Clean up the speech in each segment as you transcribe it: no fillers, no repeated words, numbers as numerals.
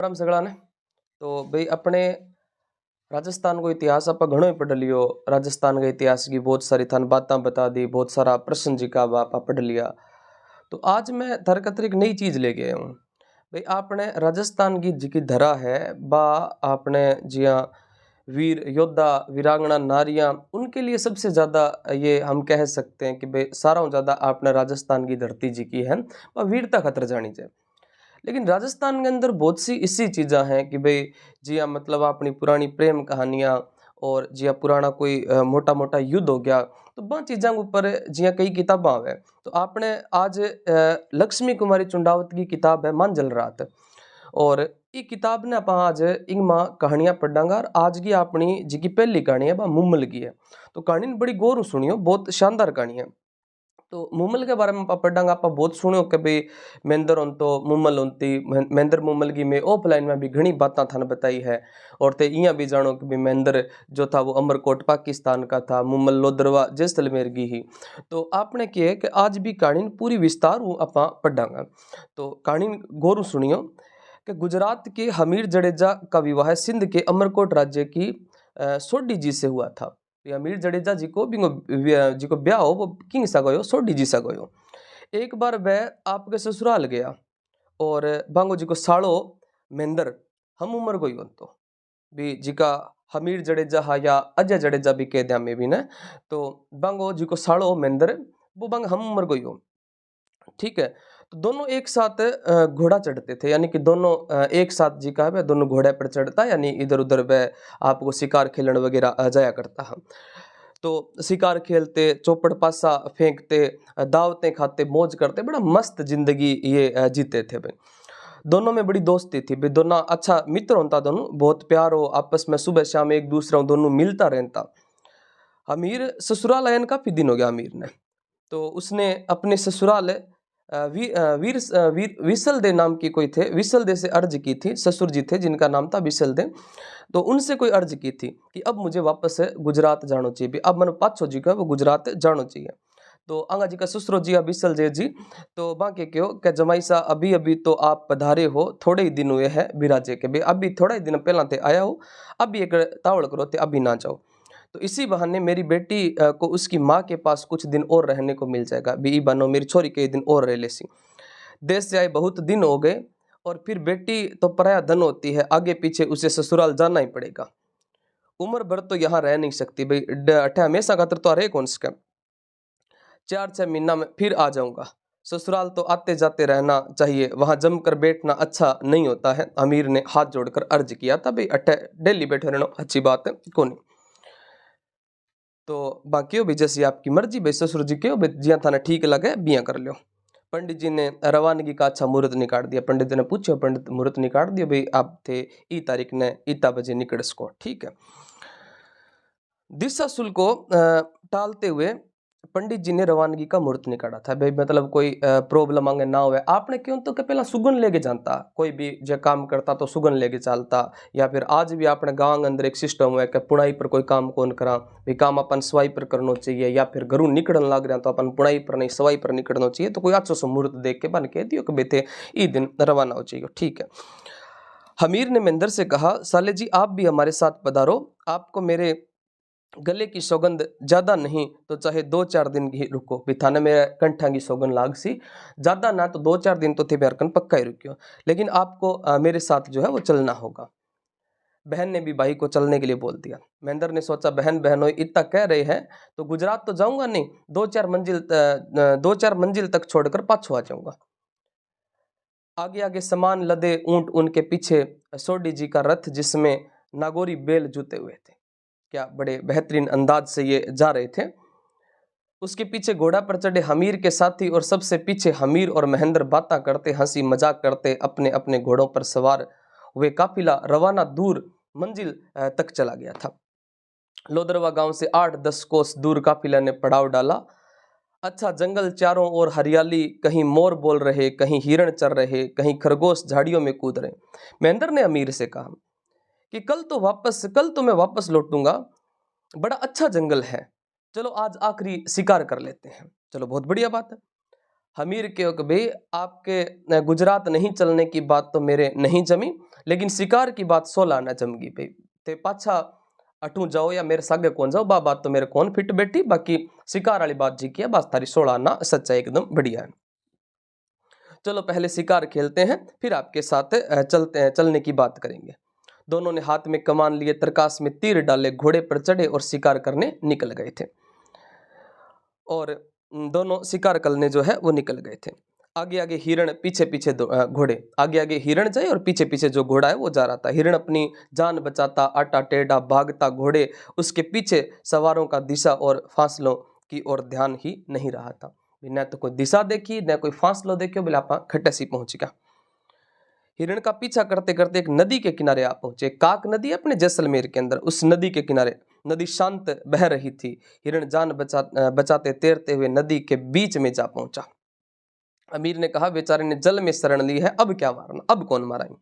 राम सगड़ा ने तो भाई अपने राजस्थान को इतिहास आप घणो ही पढ़ लियो। राजस्थान के इतिहास की बहुत सारी थान बातें बता दी, बहुत सारा प्रश्न जी का आप पढ़ लिया। तो आज मैं थारे खातिर एक नई चीज लेके आया हूँ। भाई आपने राजस्थान की जी धरा है बा आपने जिया वीर योद्धा वीरांगना नारियां उनके लिए सबसे ज्यादा ये हम कह सकते हैं कि भाई सारा ज्यादा आपने राजस्थान की धरती जी की है वह वीरता खतर जानी चाहिए। लेकिन राजस्थान के अंदर बहुत सी इसी चीज़ा हैं कि भाई जिया मतलब अपनी पुरानी प्रेम कहानियाँ और जिया पुराना कोई मोटा मोटा युद्ध हो गया तो वह चीज़ों के ऊपर जिया कई किताबें आवे। तो आपने आज लक्ष्मी कुमारी चुंडावत की किताब है मांझल रात और ये किताब ने आप आज इनमें कहानियां पढ़ांगा। और आज की अपनी जी की पहली कहानी है वह मुम्मल की है। तो कहानी बड़ी गौर सुनियो, बहुत शानदार कहानी है। तो मुम्मल के बारे में आप पढ़ांगा आप बहुत सुनो कि भाई महेंद्र उन तो मुम्मल उनती महेंद्र मुम्मल की मैं ऑफलाइन में भी घनी बातें थाने बताई है। और ते इं भी जानो कि भाई महेंद्र जो था वो अमरकोट पाकिस्तान का था, मुम्मल लोदरवा जैसलमेर की ही। तो आपने किया कि आज भी कहानी पूरी विस्तार आप पढ़ांगा। तो कहानी गौरू सुनियो कि गुजरात के हमीर जडेजा का विवाह सिंध के अमरकोट राज्य की सोडी जी से हुआ था। हमीर जडेजा जी को जी को ब्याह हो वो किंग सा गयो, सोडी जी सा गयो। एक बार वह आपके ससुराल गया और बांगो जी को साड़ो महेंद्र हम उम्र गई तो भी जी का हमीर जडेजा हा या अजय जडेजा भी कह दिया मैं भी ना। तो बांगो जी को साड़ो महेंद्र वो बांग हम उम्र गई हो, ठीक है। तो दोनों एक साथ घोड़ा चढ़ते थे, यानी कि दोनों एक साथ जी का है दोनों घोड़े पर चढ़ता, यानी इधर उधर वह आपको शिकार खेलन वगैरह जाया करता है। तो शिकार खेलते, चौपड़ पासा फेंकते, दावतें खाते, मौज करते, बड़ा मस्त जिंदगी ये जीते थे भाई। दोनों में बड़ी दोस्ती थी भाई, दोनों अच्छा मित्र होता, दोनों बहुत प्यार हो आपस में, सुबह शाम एक दूसरा दोनों मिलता रहता। अमीर ससुराल आयन काफी दिन हो गया अमीर ने। तो उसने अपने ससुराल विसल दे नाम की कोई थे, विसल दे से अर्ज की थी, ससुर जी थे जिनका नाम था विसल दे। तो उनसे कोई अर्ज की थी कि अब मुझे वापस गुजरात जाना चाहिए, अब मन पाछो जी का वो गुजरात जाना चाहिए। तो आंगा जी का ससुरो जी विसल जय जी तो बाकी क्यों कि जमाई सा अभी अभी तो आप पधारे हो, थोड़े ही दिन हुए हैं बिराजे के भाई, अभी थोड़ा ही दिन पहला थे आया हो, अभी एक तावड़ करो थे अभी ना जाओ। तो इसी बहाने मेरी बेटी को उसकी माँ के पास कुछ दिन और रहने को मिल जाएगा, भी बनो मेरी छोरी कई दिन और रह लेसी। देश से आए बहुत दिन हो गए और फिर बेटी तो पराया धन होती है, आगे पीछे उसे ससुराल जाना ही पड़ेगा। उम्र भर तो यहाँ रह नहीं सकती भाई, अठे हमेशा खातर तो रहे कौन सके, 4-6 महीना में फिर आ जाऊंगा। ससुराल तो आते जाते रहना चाहिए, वहां जमकर बैठना अच्छा नहीं होता है। अमीर ने हाथ जोड़कर अर्ज किया था भाई, अठे डेली बैठे रहना अच्छी बात है कौन। तो बाकी भी जैसी आपकी मर्जी भाई, ससुर जी क्यों जिया थाने ठीक लगे बिया कर लो। पंडित जी ने रवानगी का अच्छा मुहूर्त निकाल दिया। पंडित जी ने पूछा, पंडित मुहूर्त निकाल दिया भाई, आप थे ई तारीख ने इतना बजे निकल सको, ठीक है। दिशा शुल्क को टालते हुए पंडित जी ने रवानगी का मुहूर्त निकाला था भाई, मतलब कोई प्रॉब्लम आगे ना हुए। आपने क्यों तो के पहला सुगन लेके जानता, कोई भी जो काम करता तो सुगन लेके चलता। या फिर आज भी अपने गांव के अंदर एक सिस्टम है कि पुणाई पर कोई काम कौन करा भी, काम अपन सवाई पर करना चाहिए, या फिर घरों निकलन लग रहा तो अपन पुणाई पर नहीं सवाई पर निकलना चाहिए। तो कोई अच्छो सा मुहूर्त देख के बन के दियो कि बेटे ई दिन रवाना हो चाहिए, ठीक है। हमीर ने महेंद्र से कहा, साले जी आप भी हमारे साथ पधारो, आपको मेरे गले की सौगंध ज्यादा नहीं तो चाहे 2-4 दिन ही रुको, बिथाने में कंठा की सौगंध लाग सी, ज्यादा ना तो 2-4 दिन तो थे बेरकन पक्का ही रुकियो, लेकिन आपको मेरे साथ जो है वो चलना होगा। बहन ने भी भाई को चलने के लिए बोल दिया। महेंद्र ने सोचा बहन बहनों इतना कह रहे हैं तो गुजरात तो जाऊंगा नहीं, 2-4 मंजिल तक छोड़कर पाछो आ जाऊंगा। आगे आगे समान लदे ऊंट उनके पीछे सोडी जी का रथ जिसमें नागौरी बैल जुते हुए थे, क्या बड़े बेहतरीन अंदाज से ये जा रहे थे। उसके पीछे घोड़ा पर चढ़े हमीर के साथी और सबसे पीछे हमीर और महेंद्र बातें करते, हंसी मजाक करते अपने अपने घोड़ों पर सवार हुए काफिला रवाना दूर मंजिल तक चला गया था। लोदरवा गांव से 8-10 कोस दूर काफिला ने पड़ाव डाला। अच्छा जंगल चारों ओर हरियाली, कहीं मोर बोल रहे, कहीं हिरण चर रहे, कहीं खरगोश झाड़ियों में कूद रहे। महेंद्र ने अमीर से कहा कि कल तो मैं वापस लौटूंगा, बड़ा अच्छा जंगल है, चलो आज आखिरी शिकार कर लेते हैं। चलो बहुत बढ़िया बात है। हमीर के भाई आपके गुजरात नहीं चलने की बात तो मेरे नहीं जमी, लेकिन शिकार की बात 16 न जमगी भाई, ते पाछा अठू जाओ या मेरे सागे कौन जाओ, बात तो मेरे कौन फिट बैठी, बाकी शिकार वाली बात जी की है, बस थारी 16 आना सच्चा एकदम बढ़िया है। चलो पहले शिकार खेलते हैं, फिर आपके साथ चलने की बात करेंगे। दोनों ने हाथ में कमान लिए, तरकास में तीर डाले, घोड़े पर चढ़े और शिकार करने निकल गए थे। और दोनों शिकार करने जो है वो निकल गए थे। आगे आगे हिरण, पीछे पीछे घोड़े। आगे आगे हिरण जाए और पीछे पीछे जो घोड़ा है वो जा रहा था। हिरण अपनी जान बचाता, आटा टेढ़ा भागता, घोड़े उसके पीछे, सवारों का दिशा और फासलों की ओर ध्यान ही नहीं रहा था। न तो कोई दिशा देखी, न कोई फासलो देखियो, बोले आप खट्टे सी पहुंच गया। हिरण का पीछा करते करते एक नदी के किनारे आ पहुंचे। काक नदी अपने जैसलमेर के अंदर, उस नदी के किनारे। नदी शांत बह रही थी। हिरण जान बचाते तैरते हुए नदी के बीच में जा पहुंचा। अमीर ने कहा, बेचारे ने जल में शरण ली है, अब क्या मारना, अब कौन मारेंगे।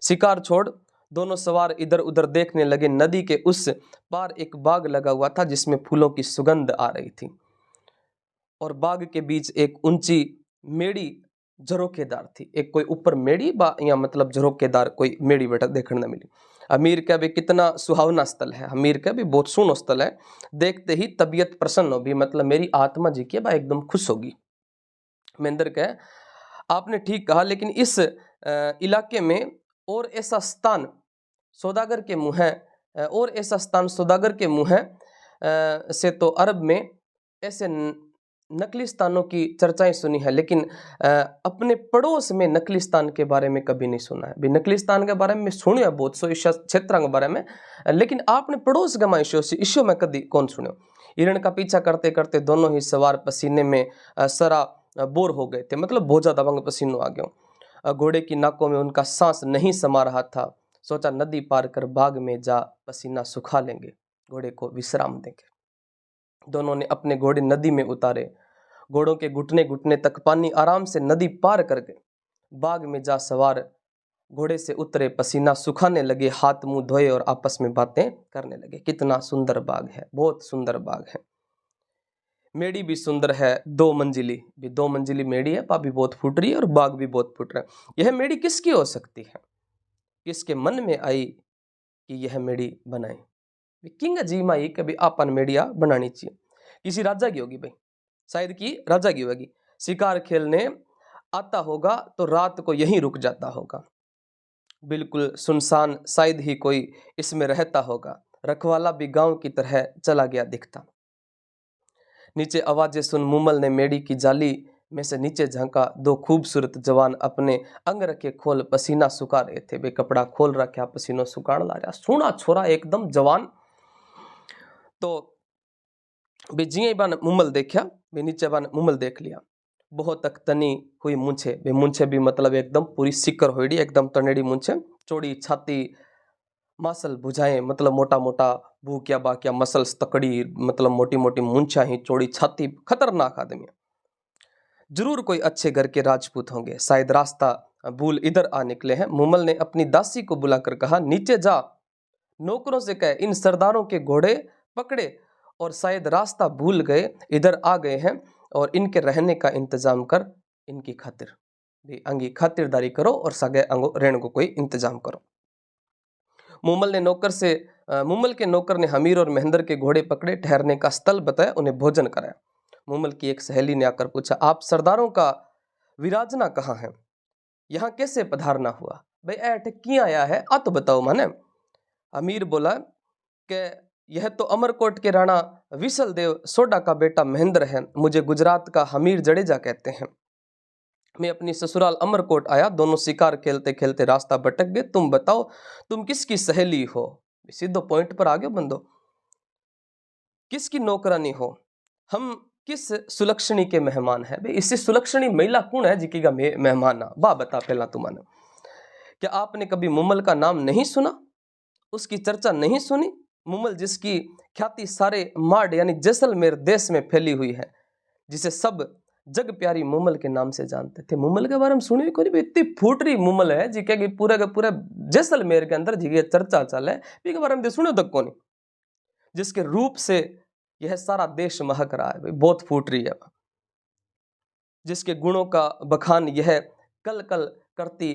शिकार छोड़ दोनों सवार इधर उधर देखने लगे। नदी के उस पार एक बाग लगा हुआ था जिसमें फूलों की सुगंध आ रही थी, और बाग के बीच एक ऊंची मेड़ी झरोकेदार थी। एक कोई ऊपर मेड़ी या मतलब झरोकेदार कोई मेड़ी बेटा देखने न मिली। अमीर का भी कितना सुहावना स्थल है, अमीर का भी बहुत सुनो स्थल है। देखते ही तबीयत प्रसन्न होगी, मतलब मेरी आत्मा जी की एकदम खुश होगी। महेंद्र कहे, आपने ठीक कहा, लेकिन इस इलाके में और ऐसा स्थान सौदागर के मुँह है, और ऐसा स्थान सौदागर के मुँह है से तो अरब में ऐसे नकली स्थानों की चर्चाएं सुनी है, लेकिन अपने पड़ोस में नकली स्थान के बारे में कभी नहीं सुना है। भी नकली स्थान के बारे में सुनियो है बहुत सो इस क्षेत्र के बारे में, लेकिन आपने पड़ोस के माँ इश्यो में कभी कौन सुनो। हिरण का पीछा करते करते दोनों ही सवार पसीने में सरा बोर हो गए थे, मतलब बहुत ज्यादा वंग पसीनो आ गया। घोड़े की नाकों में उनका सांस नहीं समा रहा था। सोचा नदी पार कर बाग में जा पसीना सुखा लेंगे, घोड़े को विश्राम देंगे। दोनों ने अपने घोड़े नदी में उतारे। घोड़ों के घुटने घुटने तक पानी, आराम से नदी पार कर गए। बाग में जा सवार घोड़े से उतरे, पसीना सुखाने लगे, हाथ मुंह धोए और आपस में बातें करने लगे। कितना सुंदर बाग है, बहुत सुंदर बाग है। मेड़ी भी सुंदर है, 2 मंजिली, भी 2 मंजिली मेड़ी है, पा भी बहुत फूट रही है और बाग भी बहुत फूट रहा है। यह मेड़ी किसकी हो सकती है? किसके मन में आई कि यह मेड़ी बनाए? किंग जी माई कभी आपन मेड़िया बनानी चाहिए। किसी राजा की होगी भाई, शायद कि राजा की होगी। शिकार खेलने आता होगा तो रात को यहीं रुक जाता होगा। बिल्कुल सुनसान, शायद ही कोई इसमें रहता होगा। रखवाला भी गांव की तरह चला गया दिखता। नीचे आवाजें सुन मुमल ने मेड़ी की जाली में से नीचे झांका। 2 खूबसूरत जवान अपने अंग रखे खोल पसीना सुखा रहे थे। वे कपड़ा खोल रखा, पसीनो सुखाड़ ला रहा। सोना छोरा एकदम जवान। तो वे जिये बान मुमल देखा, वे नीचे बान मुमल देख लिया। बहुत तक तनी हुई मूंछे, वे मूंछे भी मतलब एकदम पूरी सिकर होड़ी, एकदम तनेड़ी मूंछे, चौड़ी छाती, मासल बुझाएं, मतलब मोटा मोटा भूकिया बाकिया मसल्स तकड़ी, मतलब मोटी मोटी मूंछा ही, चौड़ी छाती, खतरनाक आदमी। जरूर कोई अच्छे घर के राजपूत होंगे, शायद रास्ता भूल इधर आ निकले हैं। मुमल ने अपनी दासी को बुलाकर कहा, नीचे जा, नौकरों से कहे इन सरदारों के घोड़े पकड़े और शायद रास्ता भूल गए, इधर आ गए हैं, और इनके रहने का इंतजाम कर, इनकी खातिर भी अंगी खातिरदारी करो और सगे अंगो रहने को कोई इंतजाम करो। मुमल के नौकर ने हमीर और महेंद्र के घोड़े पकड़े, ठहरने का स्थल बताया, उन्हें भोजन कराया। मुमल की एक सहेली ने आकर पूछा, आप सरदारों का विराजना कहाँ है? यहाँ कैसे पधारना हुआ? भाई ऐठ किया आया है, आ तो बताओ माने। अमीर बोला कि यह तो अमरकोट के राणा विसल देव सोडा का बेटा महेंद्र है, मुझे गुजरात का हमीर जडेजा कहते हैं। मैं अपनी ससुराल अमरकोट आया, दोनों शिकार खेलते खेलते रास्ता भटक गए। तुम बताओ, तुम किसकी सहेली हो? सीधो पॉइंट पर आ गए बंदो। किसकी नौकरानी हो? हम किस सुलक्षणी के मेहमान है? भाई इससे सुलक्षणी महिला कौन है जिकी का मेहमान आ? बा बता पहला तुमने, क्या आपने कभी मुमल का नाम नहीं सुना? उसकी चर्चा नहीं सुनी? मुमल जिसकी ख्याति सारे मार्ड यानी जैसलमेर देश में फैली हुई है, जिसे सब जग प्यारी मुमल के नाम से जानते थे। मुमल के बारे में सुनी कोई? इतनी फूटरी मुमल है जी के पूरे के पूरे जैसलमेर के अंदर जी चर्चा चले, के बारे में सुने तक कौन, जिसके रूप से यह सारा देश महक रहा है। बहुत फूटरी है, जिसके गुणों का बखान यह कल कल करती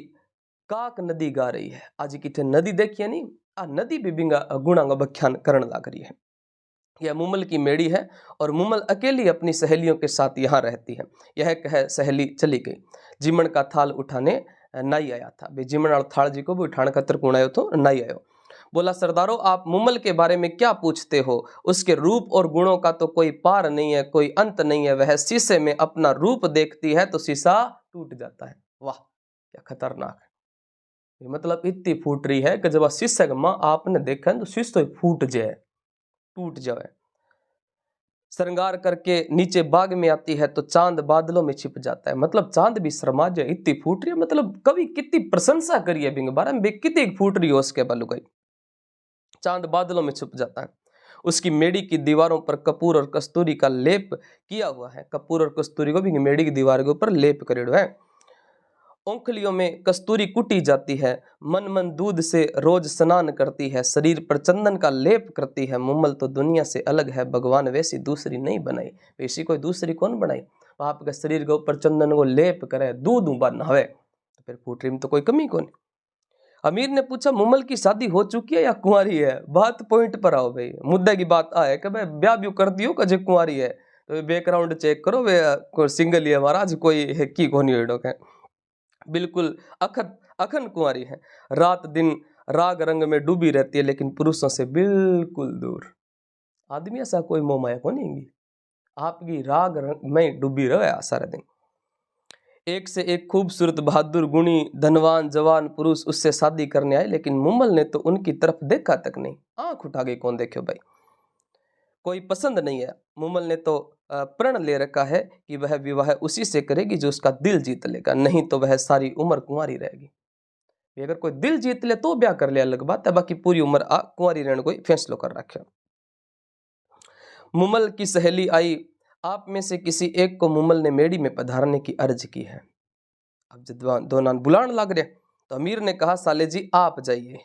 काक नदी गा रही है। आज किथे नदी देखिए नहीं, आ नदी भी बिंगा गुणा का बख्यान करण लाग रही है। यह मुमल की मेड़ी है और मुमल अकेली अपनी सहेलियों के साथ यहाँ रहती है। यह कह सहेली चली गई। जिमण का थाल उठाने नाई आया था। भाई जिमण और थाल जी को भी उठाने का तरकुण आयो तो नाई आयो। बोला, सरदारों आप मुमल के बारे में क्या पूछते हो? उसके रूप और गुणों का तो कोई पार नहीं है, कोई अंत नहीं है। वह शीशे में अपना रूप देखती है तो शीशा टूट जाता है। वाह क्या खतरनाक है। मतलब इतनी फूट रही है कि जब शीशे में आपने देखा तो शीशो फूट जाए, टूट जाए। श्रृंगार करके नीचे बाग में आती है तो चांद बादलों में छिप जाता है। मतलब चांद भी शर्मा जाए, इतनी फूट रही है। मतलब कभी कितनी प्रशंसा करिए बिंग बारे में, कितनी फूट रही हो उसके बालू गई। चांद बादलों में छुप जाता है। उसकी मेड़ी की दीवारों पर कपूर और कस्तूरी का लेप किया हुआ है। कपूर और कस्तूरी को भी मेड़ी की दीवार के ऊपर लेप करेड़ो है। ओंखलियों में कस्तूरी कुटी जाती है। मन मन दूध से रोज स्नान करती है। शरीर पर चंदन का लेप करती है। मुमल तो दुनिया से अलग है, भगवान वैसी दूसरी नहीं बनाई। वैसी कोई दूसरी कौन बनाई? आपके शरीर के ऊपर चंदन को लेप करे, दूध उबा नहावे, तो फिर फूटरी में तो कोई कमी कौन। अमीर ने पूछा, मुमल की शादी हो चुकी है या कुंवारी है? बात पॉइंट पर आओ भाई। मुद्दे की बात आए कि भाई ब्याह भी कर दियो कि कुंवारी है। तो बैकग्राउंड चेक करो, वे सिंगल ही है महाराज, कोई है की कोनी है। बिल्कुल अखन कुंवारी है। रात दिन राग रंग में डूबी रहती है, लेकिन पुरुषों से बिल्कुल दूर। आदमी ऐसा कोई मोह माया को नहीं, आपकी राग रंग में डूबी रहे सारा दिन। एक से एक खूबसूरत बहादुर गुणी धनवान जवान पुरुष उससे शादी करने आए, लेकिन मुमल ने तो उनकी तरफ देखा तक नहीं। आंख उठा के कौन देखे भाई, कोई पसंद नहीं है। मुमल ने तो प्रण ले रखा है कि वह विवाह उसी से करेगी जो उसका दिल जीत लेगा, नहीं तो वह सारी उम्र कुंवारी रहेगी। अगर कोई दिल जीत ले तो ब्याह कर ले, अलग बात है, बाकी पूरी उम्र कुंवारी रहने को फैसलो कर रखे। मुमल की सहेली आई। आप में से किसी एक को मुमल ने मेड़ी में पधारने की अर्ज की है। अब जब दोनान बुलान लग रहे तो अमीर ने कहा, साले जी आप जाइए।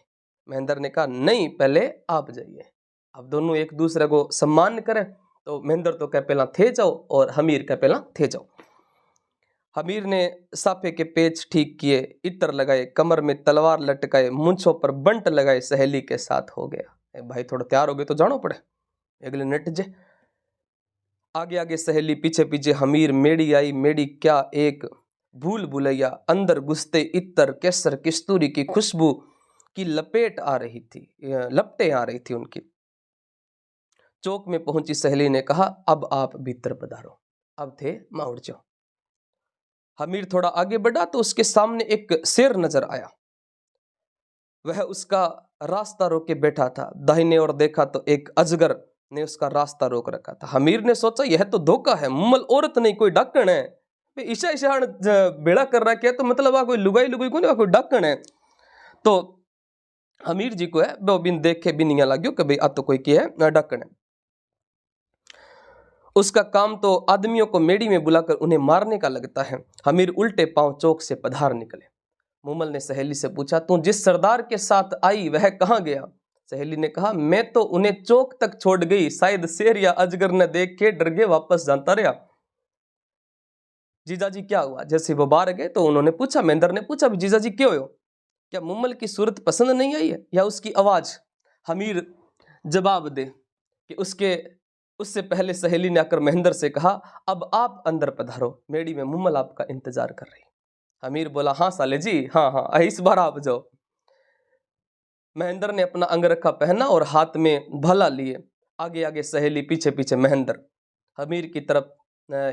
महेंद्र ने कहा, नहीं पहले आप जाइए। अब दोनों एक दूसरे को सम्मान करें, तो महेंद्र तो कह पहला थे जाओ और हमीर कह पहला थे जाओ। हमीर ने साफे के पेच ठीक किए, इत्र लगाए, कमर में तलवार लटकाए, मूंछों पर बंट लगाए, सहेली के साथ हो गया। भाई थोड़ा तैयार हो गए तो जानो पड़े, अगले नट जे। आगे आगे सहेली, पीछे पीछे हमीर। मेड़ी आई, मेड़ी क्या एक भूल भुलैया। अंदर घुसते इत्र केसर कस्तूरी की खुशबू की लपेट आ रही थी, लपटें आ रही थी उनकी। चौक में पहुंची सहेली ने कहा, अब आप भीतर पधारो। अब थे माउड़ जाओ। हमीर थोड़ा आगे बढ़ा तो उसके सामने एक शेर नजर आया। वह उसका रास्ता रोके बैठा था। दाहिने ओर देखा तो एक अजगर ने उसका रास्ता रोक रखा था। हमीर ने सोचा, यह तो धोखा है, मुमल औरत नहीं कोई डाकण है। ईशा ईशा बेड़ा कर रखा है, तो मतलब आ कोई लुगाई लुगाई को नहीं, कोई डाकण है। तो हमीर जी को है वो बिन देखे भी नहीं लग्यो कि भाई आ तो कोई क्या है, डाकण है। उसका काम तो आदमियों को मेड़ी में बुलाकर उन्हें मारने का लगता है। हमीर उल्टे पांव चौक से पधार निकले। मुमल ने सहेली से पूछा, तू जिस सरदार के साथ आई वह कहाँ गया? सहेली ने कहा, मैं तो उन्हें चौक तक छोड़ गई, शायद शेर या अजगर ने देख के डर के वापस जाता रहा। जीजाजी क्या हुआ? जैसे वो बाहर गए तो उन्होंने पूछा, महेंद्र ने पूछा, जीजाजी क्यों हो? क्या मुमल की सूरत पसंद नहीं आई है या उसकी आवाज? हमीर जवाब दे कि उससे पहले सहेली ने आकर महेंद्र से कहा, अब आप अंदर पधारो, मेड़ी में मुमल आपका इंतजार कर रही। हमीर बोला, हाँ साले जी, हाँ हाँ इस बार आप जाओ। महेंद्र ने अपना अंगरखा पहना और हाथ में भला लिए। आगे आगे सहेली, पीछे पीछे महेंद्र। हमीर की तरफ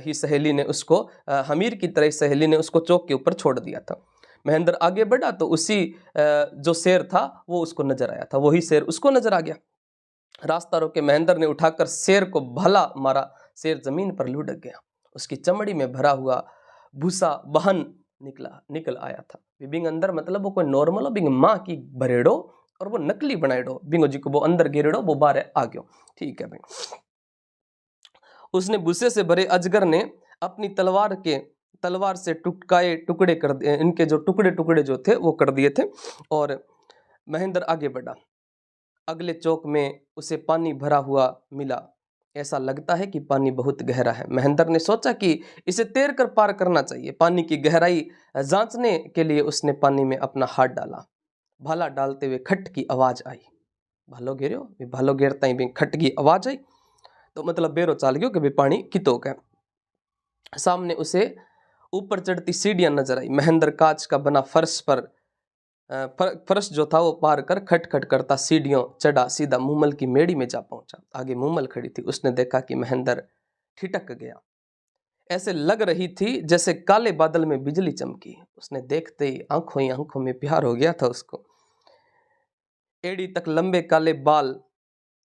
ही सहेली ने उसको हमीर की तरह सहेली ने उसको चौक के ऊपर छोड़ दिया था। महेंद्र आगे बढ़ा तो उसी जो शेर था वो उसको नजर आया था, वही शेर उसको नजर आ गया। रास्ता रोके महेंद्र ने उठाकर शेर को भला मारा। शेर जमीन पर लुढ़क गया। उसकी चमड़ी में भरा हुआ भूसा बहन निकल आया था। बिंग अंदर मतलब वो कोई नॉर्मल हो, बिंग माँ की भरेड़ो और वो नकली बनाएडो। बिंगो जी को वो अंदर गिरेड़ो, वो बाहर आ गयो। ठीक है भाई। उसने भूसे से भरे अजगर ने अपनी तलवार से टुकड़े कर दिए। इनके जो टुकड़े जो थे वो कर दिए थे और महेंद्र आगे बढ़ा। अगले चौक में उसे पानी भरा हुआ मिला। ऐसा लगता है कि पानी बहुत गहरा है। महेंद्र ने सोचा कि इसे तैर कर पार करना चाहिए। पानी की गहराई जांचने के लिए उसने पानी में अपना हाथ डाला। भाला डालते हुए खट की आवाज आई। भालो घेरियो, भालो घेरता ही खट की आवाज आई, तो मतलब बेरो चाल गयो कि पानी कितो के। सामने उसे ऊपर चढ़ती सीढ़ियां नजर आई। महेंद्र कांच का बना फर्श जो था वो पार कर खट खट करता सीढ़ियों चढ़ा, सीधा मूमल की मेड़ी में जा पहुंचा। आगे मूमल खड़ी थी। उसने देखा कि महेंद्र ठिठक गया। ऐसे लग रही थी जैसे काले बादल में बिजली चमकी। उसने देखते ही आंखों में प्यार हो गया था उसको। एड़ी तक लंबे काले बाल,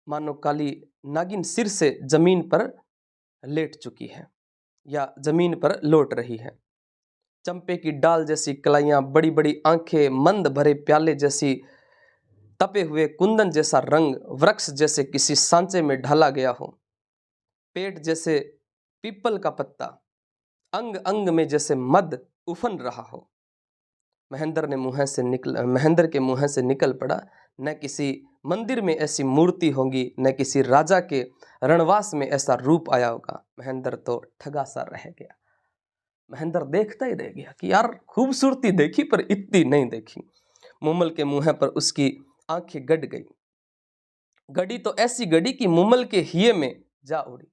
मानो काली नागिन सिर से जमीन पर लेट चुकी है या जमीन पर लौट रही है। चंपे की डाल जैसी कलाइयां, बड़ी बड़ी आंखें, मंद भरे प्याले जैसी, तपे हुए कुंदन जैसा रंग, वृक्ष जैसे किसी सांचे में ढाला गया हो, पेट जैसे पीपल का पत्ता, अंग अंग में जैसे मद उफन रहा हो। महेंद्र के मुंह से निकल पड़ा, न किसी मंदिर में ऐसी मूर्ति होगी, न किसी राजा के रणवास में ऐसा रूप आया होगा। महेंद्र तो ठगा सा रह गया। महेंद्र देखता ही रह गया कि यार खूबसूरती देखी पर इतनी नहीं देखी। मूमल के मुंह पर उसकी आंखें गड़ गई। गड़ी तो ऐसी गड़ी कि मूमल के हिये में जा उड़ी।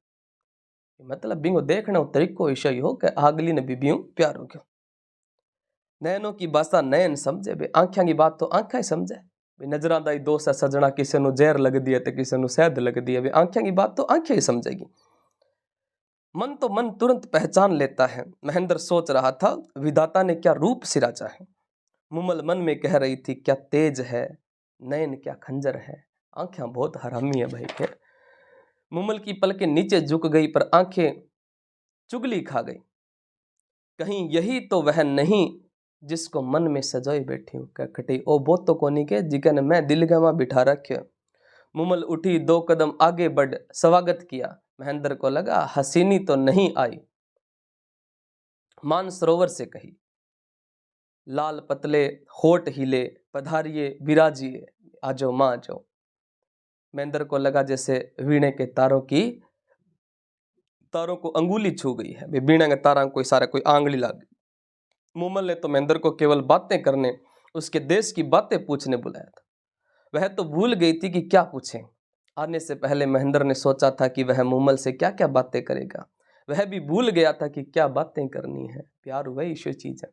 मतलब बिंगो देखना तरीको विषय हो कि आगली ने बीबियों प्यार हो गयो। नैनों की भाषा नयन समझे, बे आंखियां की बात तो आंखा ही समझे। नजरां दा ही दोष है सजना, किसी नु जहर लग दी है तो किसी नु शहद लग दी है। वे आंखियां की बात तो आंखें ही समझेगी। मन तो मन तुरंत पहचान लेता है। महेंद्र सोच रहा था, विधाता ने क्या रूप सिराजा है। मूमल मन में कह रही थी, क्या तेज है, नयन क्या खंजर है, आंखें बहुत हरामी है भाई के। मूमल की पलकें नीचे झुक गई पर आंखें चुगली खा गई। कहीं यही तो वह नहीं जिसको मन में सजोई बैठी हूँ। क्या खटी ओ बहुत तो कोनी के जिकन मैं दिल गमा बिठा रखे। मूमल उठी, 2 कदम आगे बढ़ स्वागत किया। महेंद्र को लगा हसीनी तो नहीं आई। मानसरोवर से कही, लाल पतले होठ हिले, पधारिये बिराजिए, आजो माँ आजो। महेंद्र को लगा जैसे वीणे के तारों को अंगुली छू गई है। वीणा के तारा कोई सारा कोई आंगली लग गई। मूमल ने तो महेंद्र को केवल बातें करने, उसके देश की बातें पूछने बुलाया था। वह तो भूल गई थी कि क्या पूछें। आने से पहले महेंद्र ने सोचा था कि वह मूमल से क्या क्या बातें करेगा। वह भी भूल गया था कि क्या बातें करनी है। प्यार वही ईश्वर चीज है।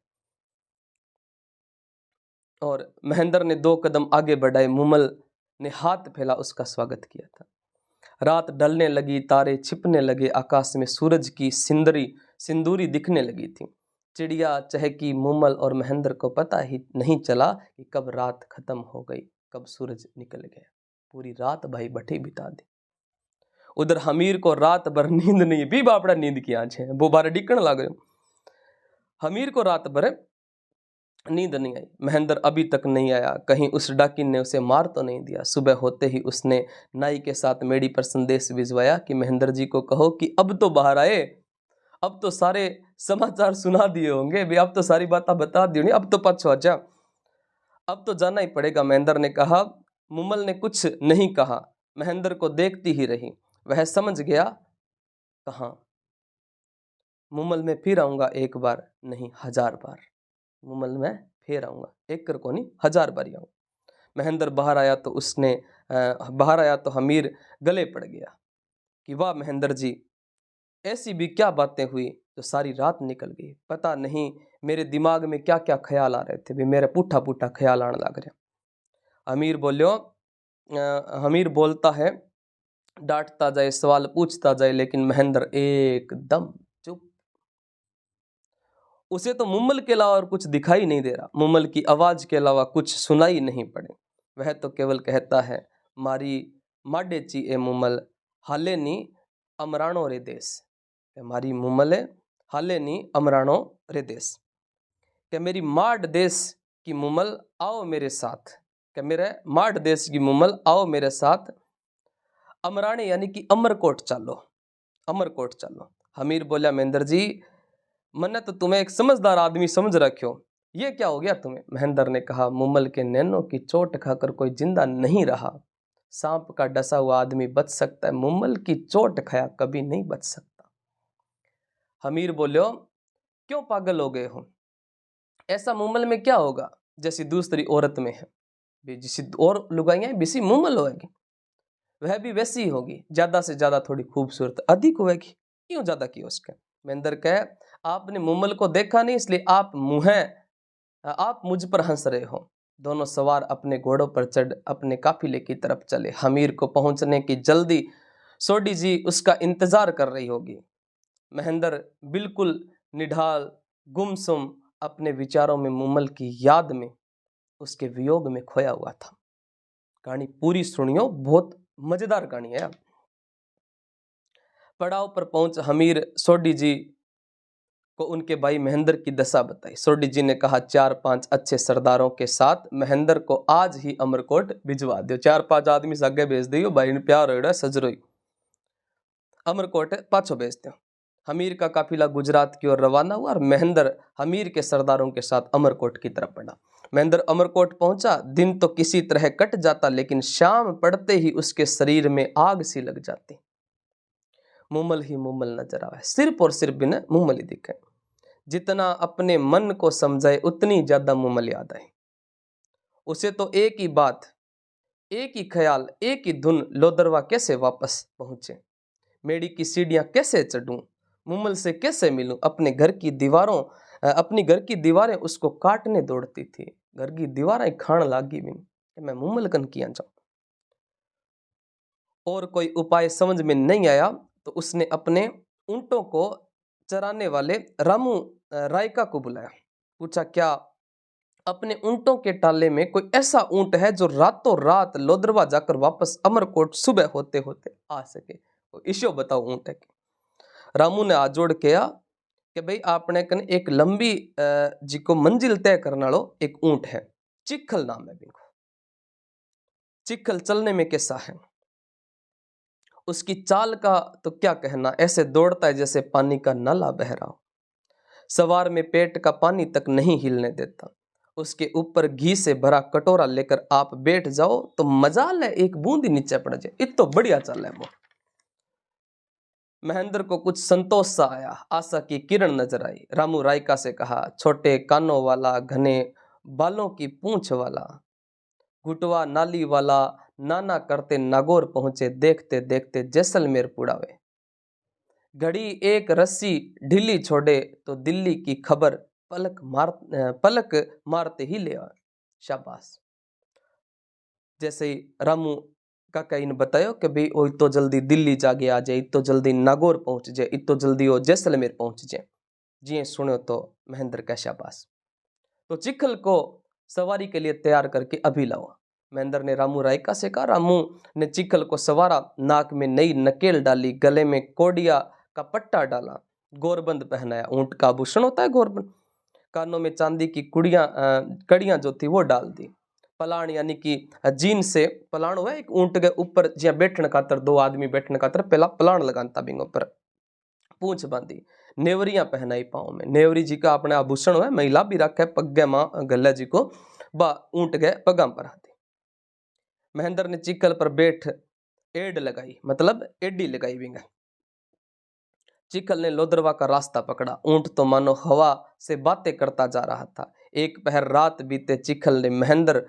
और महेंद्र ने 2 कदम आगे बढ़ाए। मूमल ने हाथ फैला उसका स्वागत किया था। रात ढलने लगी, तारे छिपने लगे, आकाश में सूरज की सिंदूरी दिखने लगी थी। चिड़िया चहकी। मूमल और महेंद्र को पता ही नहीं चला कि कब रात खत्म हो गई, कब सूरज निकल गया। पूरी रात भाई बठी बिता दी। उधर हमीर को रात भर नींद नहीं, भी बापड़ा नींद की आंखें वो बारे डिकन लग रहे। हमीर को रात भर नींद नहीं आई। महेंद्र अभी तक नहीं आया। कहीं उस डाकिन ने उसे मार तो नहीं दिया। सुबह होते ही उसने नाई के साथ मेड़ी पर संदेश भिजवाया कि महेंद्र जी को कहो कि अब तो बाहर आए, अब तो सारे समाचार सुना दिए होंगे, भी अब तो सारी बातें बता दी होंगी, अब तो पछ हो जा, अब तो जाना ही पड़ेगा। महेंद्र ने कहा। मूमल ने कुछ नहीं कहा, महेंद्र को देखती ही रही। वह समझ गया, कहाँ मूमल में फिर आऊंगा, 1 बार नहीं 1000 बार। मूमल में फिर आऊंगा, 1 कर को नहीं 1000 बार आऊंगा। महेंद्र बाहर आया तो हमीर गले पड़ गया कि वाह महेंद्र जी, ऐसी भी क्या बातें हुई जो सारी रात निकल गई। पता नहीं मेरे दिमाग में क्या क्या ख्याल आ रहे थे, भी मेरे पुठा पुठा ख्याल आने लग रहे। हमीर बोलता है, डांटता जाए, सवाल पूछता जाए, लेकिन महेंद्र एकदम चुप। उसे तो मूमल के अलावा और कुछ दिखाई नहीं दे रहा। मूमल की आवाज के अलावा कुछ सुनाई नहीं पड़े। वह तो केवल कहता है, मारी माडे ची ए मूमल, हाले नी अमराणो रे देश। मारी मूमल है, हाले नी अमराणो रे देश। क्या मेरी माड देश की मूमल आओ मेरे साथ। क्या मेरे माड देश की मूमल आओ मेरे साथ। अमराणे यानी कि अमरकोट चालो, अमरकोट चालो। हमीर बोला, महेंद्र जी मैंने तो तुम्हें एक समझदार आदमी समझ रखो, ये क्या हो गया तुम्हें। महेंद्र ने कहा, मूमल के नैनों की चोट खाकर कोई जिंदा नहीं रहा। सांप का डसा हुआ आदमी बच सकता है, मुम्मल की चोट खाया कभी नहीं बच सकता। हमीर बोलो, क्यों पागल हो गए हो? ऐसा मुम्मल में क्या होगा जैसी दूसरी औरत में है? जिसी और लुगाइयां बिसी मुम्मल होगी, वह भी वैसी ही होगी, ज्यादा से ज्यादा थोड़ी खूबसूरत अधिक होगी। क्यों ज्यादा की उसके? महेंद्र कहे, आपने मुम्मल को देखा नहीं इसलिए आप मुझ पर हंस रहे हो। दोनों सवार अपने घोड़ों पर चढ़ अपने काफिले की तरफ चले। हमीर को पहुंचने की जल्दी, सोडी जी उसका इंतजार कर रही होगी। महेंद्र बिल्कुल निढाल, गुमसुम, अपने विचारों में मुम्मल की याद में, उसके वियोग में खोया हुआ था। कहानी पूरी सुनियो, बहुत मजेदार कहानी है। पड़ाव पर पहुंच हमीर सोडी जी को उनके भाई महेंद्र की दशा बताई। सोडी जी ने कहा, 4-5 अच्छे सरदारों के साथ महेंद्र को आज ही अमरकोट भिजवा दो। 4-5 आदमी से आगे भेज दियो, भाई ने प्यार हो सजरोई अमरकोट पाछो भेज दो। हमीर का काफिला गुजरात की ओर रवाना हुआ और महेंद्र हमीर के सरदारों के साथ अमरकोट की तरफ बढ़ा। महेंद्र अमरकोट पहुंचा। दिन तो किसी तरह कट जाता, लेकिन शाम पड़ते ही उसके शरीर में आग सी लग जाती। मुम्मल ही मुम्मल नजर आवे, सिर्फ और सिर्फ बिना मुम्मल ही दिखे। जितना अपने मन को समझाए उतनी ज्यादा मुम्मल याद आए उसे। तो एक ही बात, एक ही ख्याल, एक ही धुन, लोदरवा कैसे वापस पहुंचे, मेड़ी की सीढ़ियां कैसे चढ़ूं, मुम्मल से कैसे मिलूं। अपनी घर की दीवारें उसको काटने दौड़ती थी। घर की दीवारें खान लागी भी मैं मुम्मल कन किया जाऊं। और कोई उपाय समझ में नहीं आया तो उसने अपने ऊंटों को चराने वाले रामू रायका को बुलाया। पूछा, क्या अपने ऊंटों के टाले में कोई ऐसा ऊंट है जो रातों रात लोदरवा जाकर वापस अमरकोट सुबह होते होते आ सके? तो इशो बताओ ऊंट है कि। रामू ने हाथ जोड़ किया कि भाई आपने कन एक लंबी जी को मंजिल तय करने वालो एक ऊंट है, चिखल नाम है बिनको। चिखल चलने में कैसा है, उसकी चाल का तो क्या कहना, ऐसे दौड़ता है जैसे पानी का नाला बह रहा हो। सवार में पेट का पानी तक नहीं हिलने देता। उसके ऊपर घी से भरा कटोरा लेकर आप बैठ जाओ तो मजाल है एक बूंद ही नीचे पड़ जाए, इतना बढ़िया चाल है वो। महेंद्र को कुछ संतोष सा आया, आशा की किरण नजर आई। रामू रायका से कहा, छोटे कानों वाला, घने बालों की पूंछ वाला, घुटवा नाली वाला, नाना करते नागौर पहुंचे, देखते देखते जैसलमेर पुड़ावे। घड़ी एक रस्सी ढीली छोड़े तो दिल्ली की खबर पलक मारते ही ले आए। शाबाश। जैसे ही रामू काका इन बतायो कि भाई वो इतो जल्दी दिल्ली जाके आ जाए, इतो जल्दी नागौर पहुंच जाए, इतो जल्दी वो जैसलमेर पहुंच जाए। जी सुनो तो महेंद्र का शाबाश। तो चिखल को सवारी के लिए तैयार करके अभी लाओ। महेंद्र ने रामू रायका से कहा। रामू ने चिखल को सवारा, नाक में नई नकेल डाली, गले में कोडिया का पट्टा डाला, गोरबंद पहनाया। ऊंट का आभूषण होता है गोरबंद। कानों में चांदी की कड़ियां जो थी वो डाल दी। पलाण यानी कि जीन से पलाण हुआ एक ऊंट के ऊपर ज्यादा बैठने खातर, दो आदमी बैठने खातर पहला पलाण लगाता बिंगो पर। पूंछ बांधी, नेवरियां पहनाई पाँव में। नेवरी जी का अपने आभूषण हुआ, महिला भी रखे पग्गे माँ गल्ला जी को बा ऊंट गए पगाम पर आती। महेंद्र ने चिखल पर बैठ एड लगाई, मतलब एडी लगाई बिंगा। चिखल ने लोदरवा का रास्ता पकड़ा। ऊंट तो मानो हवा से बातें करता जा रहा था। एक पहर रात बीते चिखल ने महेंद्र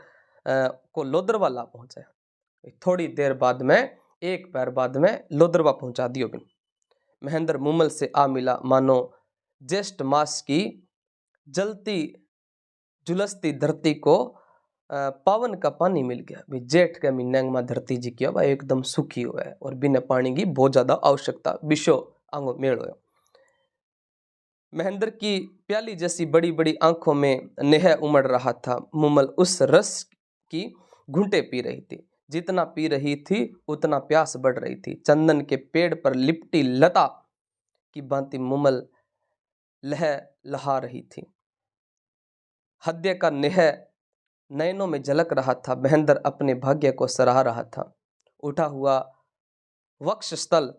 को लोदरवा ला पहुंचाया। थोड़ी देर बाद में, एक पहर बाद में लोदरवा पहुंचा दियो बिन। महेंद्र मुम्मल से आ मिला, मानो ज्येष्ठ मास की जलती झुलसती धरती को पावन का पानी मिल गया। भी जेठ के महीने में धरती जी की भाई एकदम सुखी हुआ है और बिना पानी की बहुत ज्यादा आवश्यकता विशो आंगो मेल हो। महेंद्र की प्याली जैसी बड़ी बड़ी आंखों में नेह उमड़ रहा था। मुम्मल उस रस की घूंटे पी रही थी। जितना पी रही थी उतना प्यास बढ़ रही थी। चंदन के पेड़ पर लिपटी लता की भांति मुम्मल लह लहा रही थी। हृदय का नेह नयनों में झलक रहा था। महेंद्र अपने भाग्य को सराह रहा था। उठा हुआ वक्षस्थल,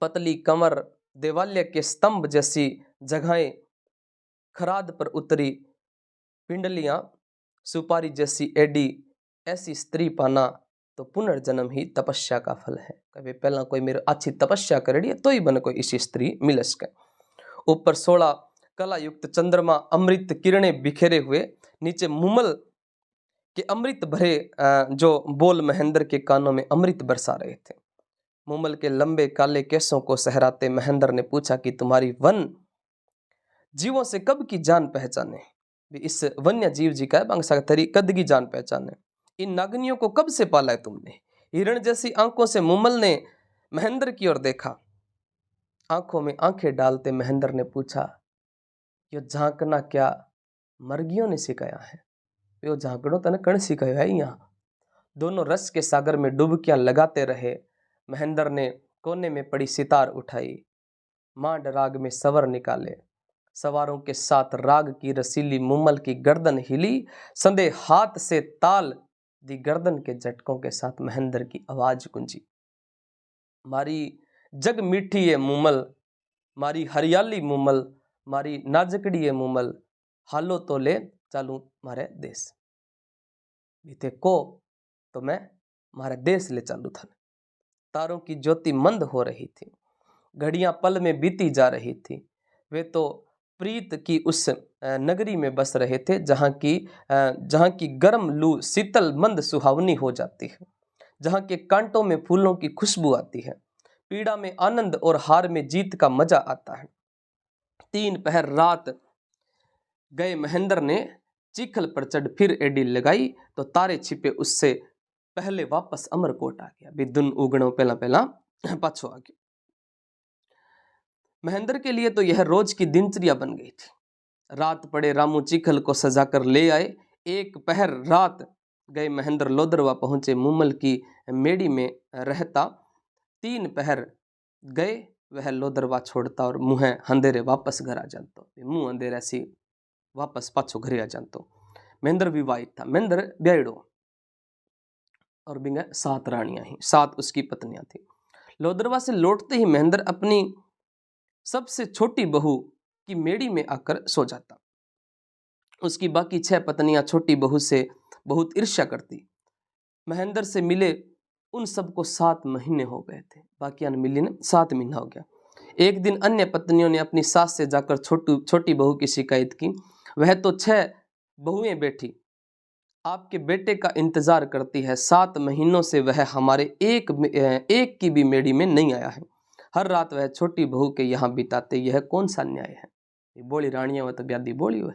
पतली कमर, देवालय के स्तंभ जैसी जगहें, खराद पर उतरी पिंडलियां, सुपारी जैसी एडी, ऐसी स्त्री पाना तो पुनर्जन्म ही तपस्या का फल है। कभी पहला कोई मेरे अच्छी तपस्या करेड़ी तो ही बने कोई इसी स्त्री मिल सके। ऊपर 16 कला युक्त चंद्रमा अमृत किरणें बिखेरे हुए, नीचे मुमल के अमृत भरे जो बोल महेंद्र के कानों में अमृत बरसा रहे थे। मुमल के लंबे काले केसों को सहराते महेंद्र ने पूछा कि तुम्हारी वन जीवों से कब की जान पहचाने। इस वन्य जीव जी का बंगसा तरी कद की जान पहचाने। इन नागनियों को कब से पाला है तुमने। हिरण जैसी आंखों से मुमल ने महेंद्र की ओर देखा। आंखों में आंखें डालते महेंद्र ने पूछा, यो झांकना क्या मर्गियों ने सिखाया है। यो झांकड़ो तने कण सिखाया है। यहाँ दोनों रस के सागर में डुबकियां लगाते रहे। महेंद्र ने कोने में पड़ी सितार उठाई, मांड राग में सवर निकाले। सवारों के साथ राग की रसीली मुमल की गर्दन हिली। संदे हाथ से ताल दी गर्दन के झटकों के साथ महेंद्र की आवाज गूंजी, मारी जग मीठी है मुमल, मारी हरियाली मुमल, मारी नाजकड़ी है मुमल, हालो तो ले चालू मारे देश। बीते को तो मैं मारे देश ले चालू था। तारों की ज्योति मंद हो रही थी, घड़ियां पल में बीती जा रही थी। वे तो प्रीत की उस नगरी में बस रहे थे जहाँ की गर्म लू शीतल मंद सुहावनी हो जाती है, जहाँ के कांटों में फूलों की खुशबू आती है, पीड़ा में आनंद और हार में जीत का मजा आता है। 3 पहर रात गए महेंद्र ने चीखल पर चढ़ फिर एडी लगाई तो तारे छिपे उससे पहले वापस अमरकोट आ गया। बिदुन उगणों पहला पहला पाछो आ गया। महेंद्र के लिए तो यह रोज की दिनचर्या बन गई थी। रात पड़े रामू चीखल को सजाकर ले आए। 1 पहर रात गए महेंद्र लोदरवा पहुंचे मुमल की मेड़ी में रहता। 3 पहर गए वह लोदरवा छोड़ता और मुँह अंधेरे वापस घर आ जातो। मुँह अंधेरे सी वापस पाछो घरे आ जातो। महेंद्र विवाहित था। महेंद्र ब्यायडो और बिंगा 7 रानियां ही, 7 उसकी पत्नियां थी। लोदरवा से लौटते ही महेंद्र अपनी सबसे छोटी बहू की मेड़ी में आकर सो जाता। उसकी बाकी 6 पत्नियां छोटी बहू से बहुत ईर्ष्या करती। महेंद्र से मिले उन सबको 7 महीने हो गए थे। बाकी मिली ने 7 महीना हो गया। एक दिन अन्य पत्नियों ने अपनी सास से जाकर छोटी बहू की शिकायत की। वह तो 6 बहुएं बैठी आपके बेटे का इंतजार करती है। 7 महीनों से वह हमारे एक की भी मेड़ी में नहीं आया है। हर रात वह छोटी बहू के यहाँ बिताते। यह कौन सा न्याय है। बोली रानियां वह तो ब्यादी बोली हुए।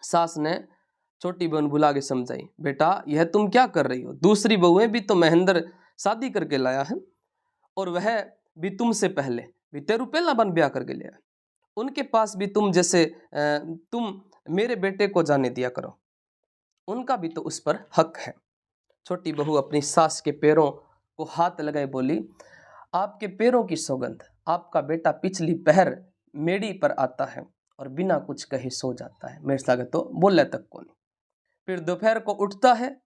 सास ने छोटी बहन बुला के समझाई, बेटा यह तुम क्या कर रही हो। दूसरी बहुएं भी तो महेंद्र शादी करके लाया है और वह भी तुमसे पहले भी तेरू पहला बन ब्याह करके लिया। उनके पास भी तुम जैसे तुम मेरे बेटे को जाने दिया करो। उनका भी तो उस पर हक है। छोटी बहू अपनी सास के पैरों को हाथ लगाए बोली, आपके पैरों की सौगंध, आपका बेटा पिछली पहर मेड़ी पर आता है और बिना कुछ कहे सो जाता है। मेरे साथ तो बोले तक को नहीं। फिर दोपहर को उठता है।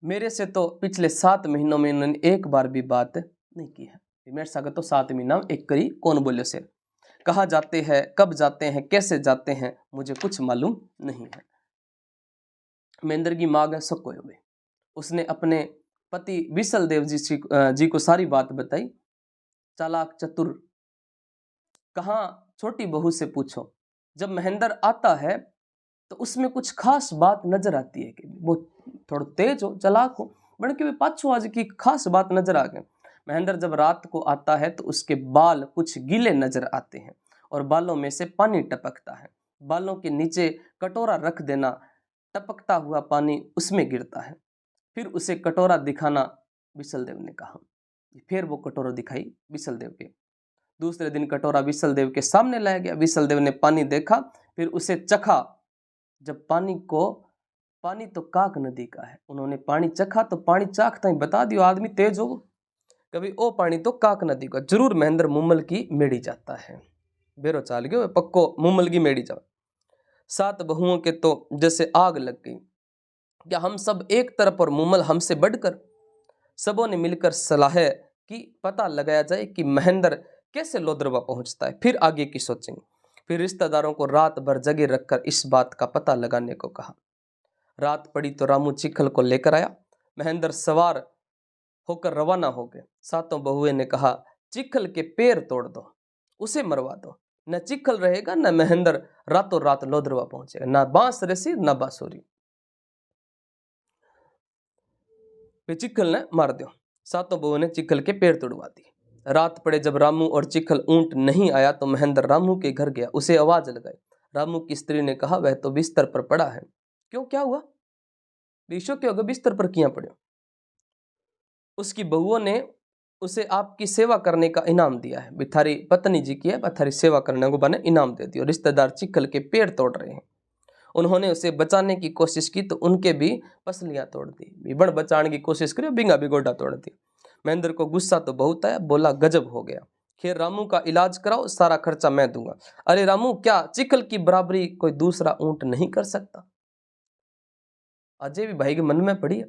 मेरे से तो पिछले 7 महीनों में उन्होंने एक बार भी बात नहीं की है। मेरे साथ तो 7 महीना एक करी कौन बोले से। कहाँ जाते हैं, कब जाते हैं, कैसे जाते हैं, मुझे कुछ मालूम नहीं है। महेंद्र की माँ गए सको हुए। उसने अपने पति विसल देव जी को सारी बात बताई। चालाक चतुर, कहाँ छोटी बहू से पूछो। जब महेंद्र आता है तो उसमें कुछ खास बात नजर आती है कि वो थोड़ा तेज हो, चालाक हो, बड़े के पाछू आज की खास बात नजर आ गई। महेंद्र जब रात को आता है तो उसके बाल कुछ गीले नजर आते हैं और बालों में से पानी टपकता है। बालों के नीचे कटोरा रख देना, टपकता हुआ पानी उसमें गिरता है। फिर उसे कटोरा दिखाना विसलदेव ने कहा। फिर वो कटोरा दिखाई विसलदेव के। दूसरे दिन कटोरा विसलदेव के सामने लाया गया। विसलदेव ने पानी देखा, फिर उसे चखा। जब पानी तो काक नदी का है। उन्होंने पानी चखा तो पानी चाखता ही बता दियो आदमी तेज हो। कभी ओ पानी तो काक नदी का। जरूर महेंद्र मुमल की मेड़ी जाता है। बेरो चाल गयो पक्को मुमल की मेड़ी जाओ। 7 बहुओं के तो जैसे आग लग गई। क्या हम सब एक तरफ और मुमल हमसे बढ़कर। सबों ने मिलकर सलाह की पता लगाया जाए कि महेंद्र कैसे लोदरवा पहुंचता है, फिर आगे की सोचेंगे। फिर रिश्तेदारों को रात भर जगे रखकर इस बात का पता लगाने को कहा। रात पड़ी तो रामू चिखल को लेकर आया। महेंद्र सवार होकर रवाना हो गए। सातों बहुए ने कहा, चिखल के पैर तोड़ दो, उसे मरवा दो, न चिखल रहेगा न महेंद्र रातों रात लोदरवा पहुंचेगा, ना बांस रसी न बांसुरी। चिखल ने मार दो। सातों बहुओं ने चिखल के पैर तोड़वा दिए। रात पड़े जब रामू और चिखल ऊंट नहीं आया तो महेंद्र रामू के घर गया, उसे आवाज लगाई। रामू की स्त्री ने कहा, वह तो बिस्तर पर पड़ा है। क्यों, क्या हुआ? विशो के होगा बिस्तर पर किया पड़े? उसकी बहुओं ने उसे आपकी सेवा करने का इनाम दिया है, थारी पत्नी जी की है, थारी सेवा करने को बने इनाम दे दिया। रिश्तेदार चिखल के पेड़ तोड़ रहे हैं। उन्होंने उसे बचाने की कोशिश की तो उनके भी पसलियां तोड़ दी। बड़ बचाने की कोशिश करी, बिंगा भी गोडा तोड़ दिया। महेंद्र को गुस्सा तो बहुत आया, बोला, गजब हो गया, खैर रामू का इलाज कराओ, सारा खर्चा मैं दूंगा। अरे रामू, क्या चिखल की बराबरी कोई दूसरा ऊंट नहीं कर सकता? अजय भी भाई के मन में पड़ी।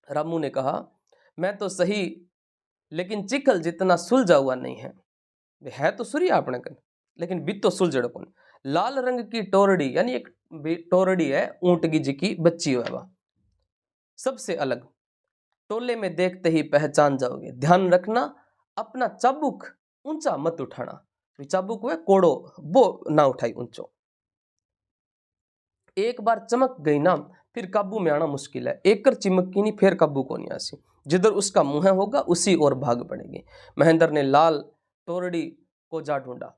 रामू ने कहा, मैं तो सही, लेकिन चिखल जितना सुलझा हुआ नहीं है तो सूर्य आपने कर, लेकिन बित तो सुलझड़ कौन। लाल रंग की टोरडी, यानी एक टोरडी है ऊंट की जी की बच्ची है, वह सबसे अलग, टोले में देखते ही पहचान जाओगे। ध्यान रखना, अपना चाबुक ऊंचा मत उठाना। चाबुक है कोड़ो, वो ना उठाई ऊंचो। एक बार चमक गई ना, फिर काबू में आना मुश्किल है। एक कर चिमकी नहीं, फिर काबू को नहीं आसी। जिधर उसका मुंह होगा उसी और भाग पड़ेगी। महेंद्र ने लाल टोरडी को जा ढूंढा,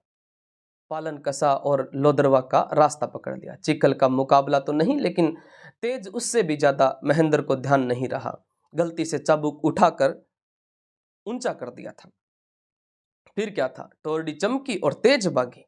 पालन कसा और लोदरवा का रास्ता पकड़ लिया। चिखल का मुकाबला तो नहीं, लेकिन तेज उससे भी ज्यादा महेंद्र को ध्यान नहीं रहा। गलती से चाबुक उठाकर ऊंचा कर दिया था। फिर क्या था, टोरडी चमकी और तेज भागी।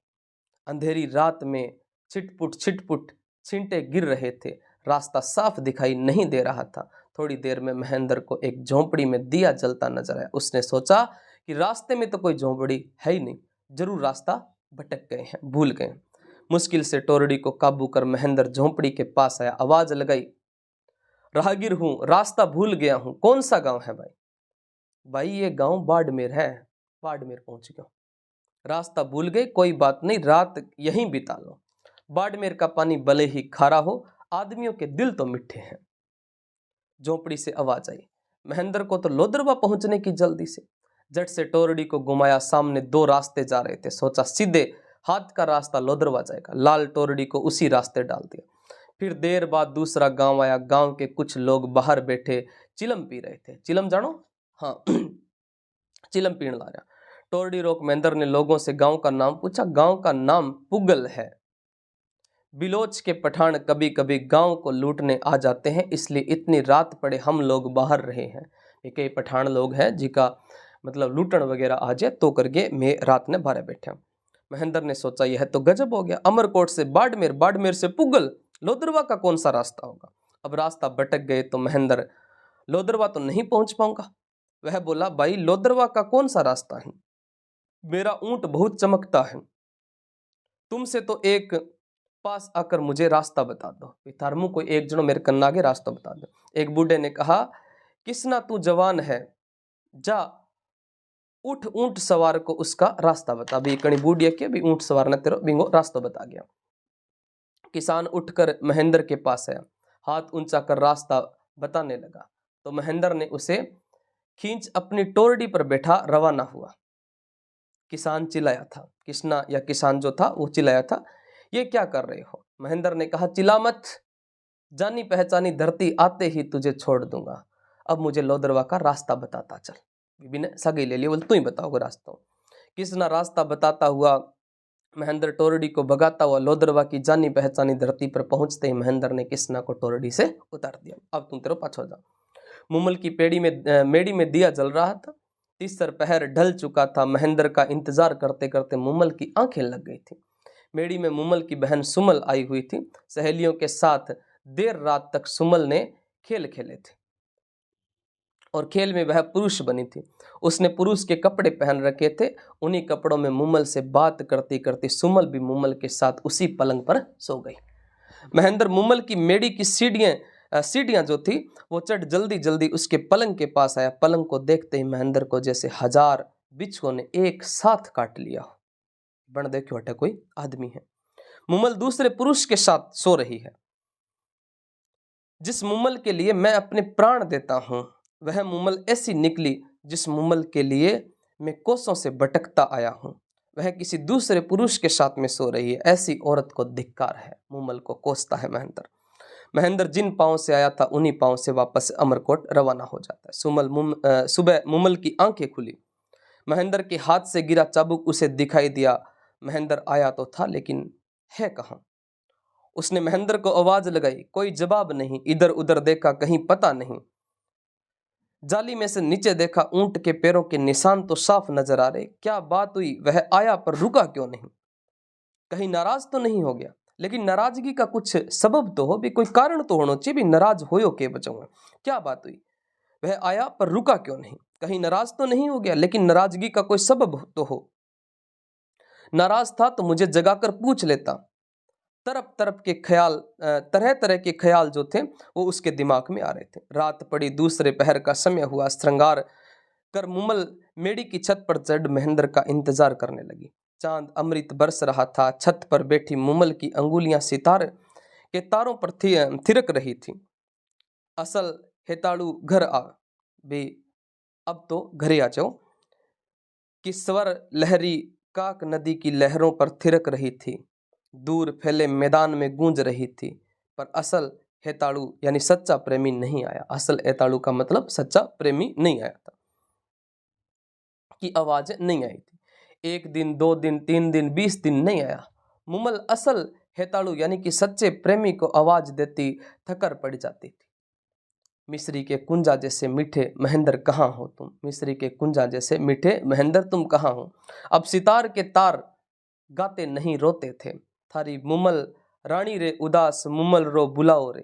अंधेरी रात में छिटपुट छींटे गिर रहे थे। रास्ता साफ दिखाई नहीं दे रहा था। थोड़ी देर में महेंद्र को एक झोंपड़ी में दिया जलता नजर आया। उसने सोचा कि रास्ते में तो कोई झोंपड़ी है ही नहीं, जरूर रास्ता भटक गए हैं, भूल गए। मुश्किल से टोरडी को काबू कर महेंद्र झोंपड़ी के पास आया, आवाज लगाई, राहगीर हूं, रास्ता भूल गया हूं। कौन सा गांव है भाई? भाई ये गांव बाड़मेर है। बाड़मेर पहुंच गया, रास्ता भूल गए, कोई बात नहीं, रात यहीं बिता लो। बाड़मेर का पानी भले ही खारा हो, आदमियों के दिल तो मिठे हैं। झोंपड़ी से आवाज आई। महेंद्र को तो लोदरवा पहुंचने की जल्दी से। झट से टोरडी को घुमाया, सामने दो रास्ते जा रहे थे। सोचा सीधे हाथ का रास्ता लोदरवा जाएगा। लाल टोरडी को उसी रास्ते डाल दिया। फिर देर बाद दूसरा गांव आया। गांव के कुछ लोग बाहर बैठे चिलम पी रहे थे। चिलम जानो? हाँ चिलम पीने ला रहा। टोरडी रोक महेंद्र ने लोगों से गांव का नाम पूछा। गांव का नाम पुगल है। बिलोच के पठान कभी कभी गांव को लूटने आ जाते हैं, इसलिए इतनी रात पड़े हम लोग बाहर रहे हैं। ये कई पठान लोग हैं जिनका मतलब लूटन वगैरह आ जाए तो करके मैं रात ने बाहर बैठे। महेंद्र ने सोचा यह तो गजब हो गया, अमरकोट से बाड़मेर, बाड़मेर से पुगल, लोदरवा का कौन सा रास्ता होगा? अब रास्ता भटक गए तो महेंद्र लोदरवा तो नहीं पहुंच पाऊंगा। वह बोला, भाई लोदरवा का कौन सा रास्ता है? मेरा ऊंट बहुत चमकता है, तुमसे तो एक पास आकर मुझे रास्ता बता दो। थारमू कोई एक जनो मेरे कन्ना आगे रास्ता बता दो। एक बूढ़े ने कहा, किसना तू जवान है, जा उठ ऊंट सवार को उसका रास्ता बता। भी कणी बूढ़िया के भी ऊंट सवार ने तेरो बिंगो रास्ता बता गया। किसान उठकर महेंद्र के पास आया, हाथ ऊंचा कर रास्ता बताने लगा तो महेंद्र ने उसे खींच अपनी टोरडी पर बैठा रवाना हुआ। किसान चिल्लाया था, किसना या किसान जो था वो चिल्लाया था, ये क्या कर रहे हो? महेंद्र ने कहा, चिल्ला मत, जानी पहचानी धरती आते ही तुझे छोड़ दूंगा। अब मुझे लोदरवा का रास्ता बताता चल। बीबी ने सगी ले लिया, बोल तू ही बताओगे रास्ता। किसना रास्ता बताता हुआ महेंद्र टोरडी को भगाता हुआ लोदरवा की जानी पहचानी धरती पर पहुंचते ही महेंद्र ने किसना को टोरडी से उतार दिया। अब तुम तेरे पाछो जा। मुमल की मेड़ी में दिया जल रहा था। तीसर पहर ढल चुका था। महेंद्र का इंतजार करते करते मुमल की आंखें लग गई थी। मेड़ी में मुमल की बहन सुमल आई हुई थी। सहेलियों के साथ देर रात तक सुमल ने खेल खेले थे और खेल में वह पुरुष बनी थी। उसने पुरुष के कपड़े पहन रखे थे। उन्हीं कपड़ों में मुमल से बात करती करती सुमल भी मुमल के साथ उसी पलंग पर सो गई। महेंद्र मुमल की मेड़ी की सीढ़ियां जो थी वो चढ़ जल्दी जल्दी उसके पलंग के पास आया। पलंग को देखते ही महेंद्र को जैसे 1000 बिच्छुओं ने एक साथ काट लिया हो। बन देखो हटे कोई आदमी है। मुमल दूसरे पुरुष के साथ सो रही है। जिस मुमल के लिए मैं अपने प्राण देता हूँ, वह मुमल ऐसी निकली जिस मुमल के लिए मैं कोसों से भटकता आया हूँ। वह किसी दूसरे पुरुष के साथ में सो रही है, ऐसी औरत को धिक्कार है। मुमल को कोसता है महेंद्र। महेंद्र जिन पाँव से आया था उन्हीं पाँव से वापस अमरकोट रवाना हो जाता है। सुबह मुमल की आंखें खुली। महेंद्र के हाथ से गिरा चाबुक उसे दिखाई दिया। महेंद्र आया तो था, लेकिन है कहाँ? उसने महेंद्र को आवाज लगाई, कोई जवाब नहीं। इधर उधर देखा, कहीं पता नहीं। जाली में से नीचे देखा, ऊंट के पैरों के निशान तो साफ नजर आ रहे। क्या बात हुई? वह आया पर रुका क्यों नहीं? कहीं नाराज तो नहीं हो गया? लेकिन नाराजगी का कुछ सबब तो हो भी, कोई कारण तो होना चाहिए भी। नाराज होयो के बचाऊंगा? क्या बात हुई? वह आया पर रुका क्यों नहीं? कहीं नाराज तो नहीं हो गया? लेकिन नाराजगी का कोई सबब तो हो। नाराज था तो मुझे जगाकर पूछ लेता। तरह तरह के ख्याल जो थे वो उसके दिमाग में आ रहे थे। रात पड़ी, दूसरे पहर का समय हुआ। श्रृंगार कर मुमल मेड़ी की छत पर चढ़ महेंद्र का इंतजार करने लगी। चांद अमृत बरस रहा था। छत पर बैठी मुमल की अंगुलियां सितार के तारों पर थिरक रही थी। असल हेताड़ू घर आ बे, अब तो घरे आ जाओ। कि स्वर लहरी काक नदी की लहरों पर थिरक रही थी, दूर फैले मैदान में गूंज रही थी। पर असल हेताड़ू यानी सच्चा प्रेमी नहीं आया। असल हेताड़ू का मतलब सच्चा प्रेमी नहीं आया था, की आवाज नहीं आई थी। 1 दिन, 2 दिन, 3 दिन, 20 दिन नहीं आया। मुमल असल हेताड़ू यानी कि सच्चे प्रेमी को आवाज देती थकर पड़ जाती थी। मिस्री के कुंजा जैसे मीठे महेंद्र कहाँ हो तुम? मिस्री के कुंजा जैसे मीठे महेंद्र तुम कहाँ हो? अब सितार के तार गाते नहीं रोते थे। थारी मुमल रानी रे उदास, मुमल रो बुलाओ रे।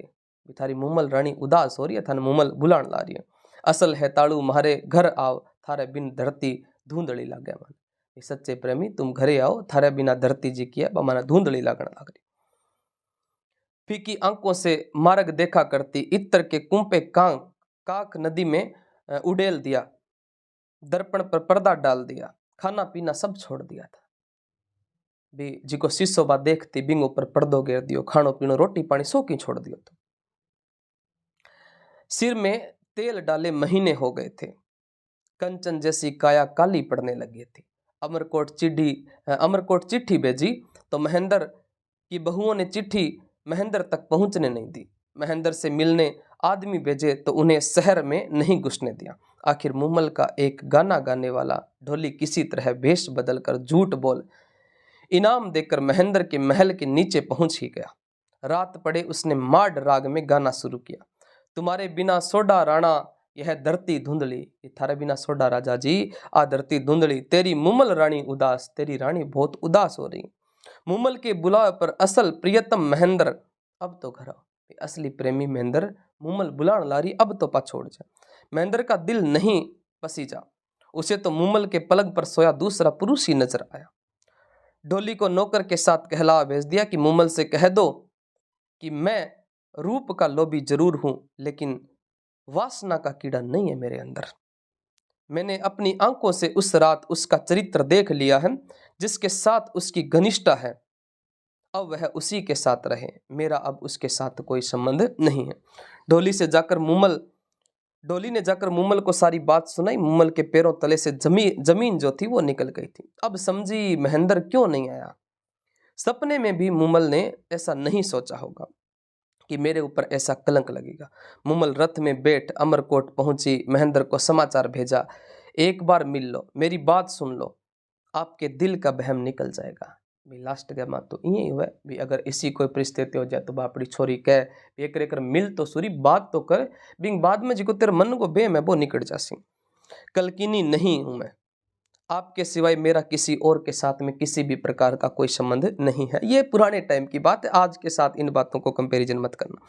थारी मुमल रानी उदास हो रही है, थाने मुमल बुलाण ला रही है। असल है ताड़ू मारे घर आओ, थारे बिन धरती धुंधली लागे। मन सच्चे प्रेमी तुम घरे आओ, थारे बिना धरती जी की है माना धुंधली लागण लाग रही। फीकी आंखों से मार्ग देखा करती, इत्र के कुंपे काक नदी में उड़ेल दिया। दर्पण पर पर्दा डाल दिया, खाना पीना सब छोड़ दिया था। भी जिको शीशो बा देखती बिंग ऊपर पर्दो घेर दियो, खानो पीनो रोटी पानी सो की छोड़ दियो। तो सिर में तेल डाले महीने हो गए थे। कंचन जैसी काया काली पड़ने लगी थी। अमरकोट चिट्ठी भेजी तो महेंद्र की बहुओं ने चिट्ठी महेंद्र तक पहुंचने नहीं दी। महेंद्र से मिलने आदमी भेजे तो उन्हें शहर में नहीं घुसने दिया। आखिर मुमल का एक गाना गाने वाला ढोली किसी तरह भेष बदलकर झूठ बोल इनाम देकर महेंद्र के महल के नीचे पहुंच ही गया। रात पड़े उसने माड राग में गाना शुरू किया। तुम्हारे बिना सोडा राणा यह धरती धुंधली, थारे बिना सोडा राजा जी आ धरती धुंधली। तेरी मुमल रानी उदास, तेरी रानी बहुत उदास हो रही। मुमल के बुलावे पर असल प्रियतम महेंद्र अब तो घर आओ। असली प्रेमी महेंद्र मुमल बुलाण लारी, अब तो पा छोड़ जा। महेंद्र का दिल नहीं पसीजा। उसे तो मुमल के पलंग पर सोया दूसरा पुरुष ही नजर आया। ढोली को नौकर के साथ कहला भेज दिया कि मुमल से कह दो कि मैं रूप का लोभी जरूर हूं, लेकिन वासना का कीड़ा नहीं है मेरे अंदर। मैंने अपनी आंखों से उस रात उसका चरित्र देख लिया है, जिसके साथ उसकी घनिष्ठता है। अब वह उसी के साथ रहे, मेरा अब उसके साथ कोई संबंध नहीं है। ढोली ने जाकर मुमल को सारी बात सुनाई। मुमल के पैरों तले से जमीन जो थी वो निकल गई थी। अब समझी महेंद्र क्यों नहीं आया। सपने में भी मुमल ने ऐसा नहीं सोचा होगा कि मेरे ऊपर ऐसा कलंक लगेगा। मुमल रथ में बैठ अमरकोट पहुंची। महेंद्र को समाचार भेजा, एक बार मिल लो, मेरी बात सुन लो, आपके दिल का बहम निकल जाएगा। भी लास्ट गया तो यही हुआ भी, अगर इसी कोई परिस्थिति हो जाए तो बापड़ी छोरी कह एक रेकर मिल तो सुरी, बात तो कर बिंग बाद में जिको तेरे मन को बेम है वो निकट जासी। कलकीनी नहीं हूं मैं, आपके सिवाय मेरा किसी और के साथ में किसी भी प्रकार का कोई संबंध नहीं है। ये पुराने टाइम की बात है, आज के साथ इन बातों को कंपैरिजन मत करना।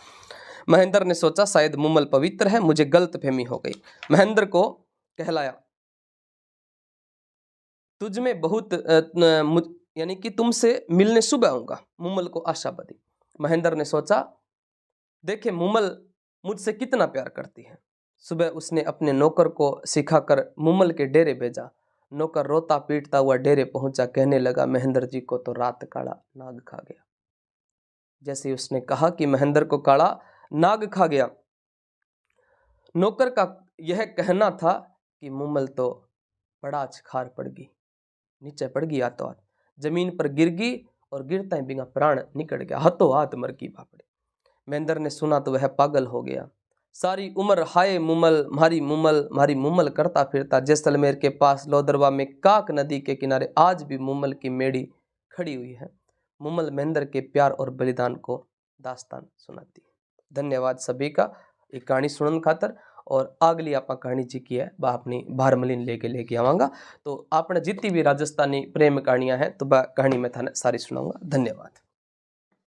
महेंद्र ने सोचा शायद मुमल पवित्र है, मुझे गलतफहमी हो गई। महेंद्र को कहलाया, तुझ में बहुत यानी कि तुमसे मिलने सुबह आऊंगा। मुमल को आशा बदी। महेंद्र ने सोचा देखे मुमल मुझसे कितना प्यार करती है। सुबह उसने अपने नौकर को सिखाकर मुमल के डेरे भेजा। नौकर रोता पीटता हुआ डेरे पहुंचा, कहने लगा महेंद्र जी को तो रात काला नाग खा गया। जैसे उसने कहा कि महेंद्र को काला नाग खा गया। नौकर का यह कहना था कि मुमल तो बड़ा खार पड़ गई, नीचे पड़ गई, हाथों हाथ जमीन पर गिर गई और गिरता ही बिना प्राण निकल गया, हाथों हाथ मर गई बापड़े। महेंद्र ने सुना तो वह पागल हो गया। सारी उम्र हाय मुमल मारी मुमल करता फिरता जैसलमेर के पास लोदरवा में काक नदी के किनारे आज भी मुमल की मेड़ी खड़ी हुई है। मुमल महेंद्र के प्यार और बलिदान को दास्तान सुनाती है। धन्यवाद सभी का एक कहानी सुनने खातर। और अगली आप कहानी जी की है वह अपनी भारमलिन लेके आवांगा। तो आपने जितनी भी राजस्थानी प्रेम कहानियां हैं तो वह कहानी मैं थाने सारी सुनाऊंगा। धन्यवाद।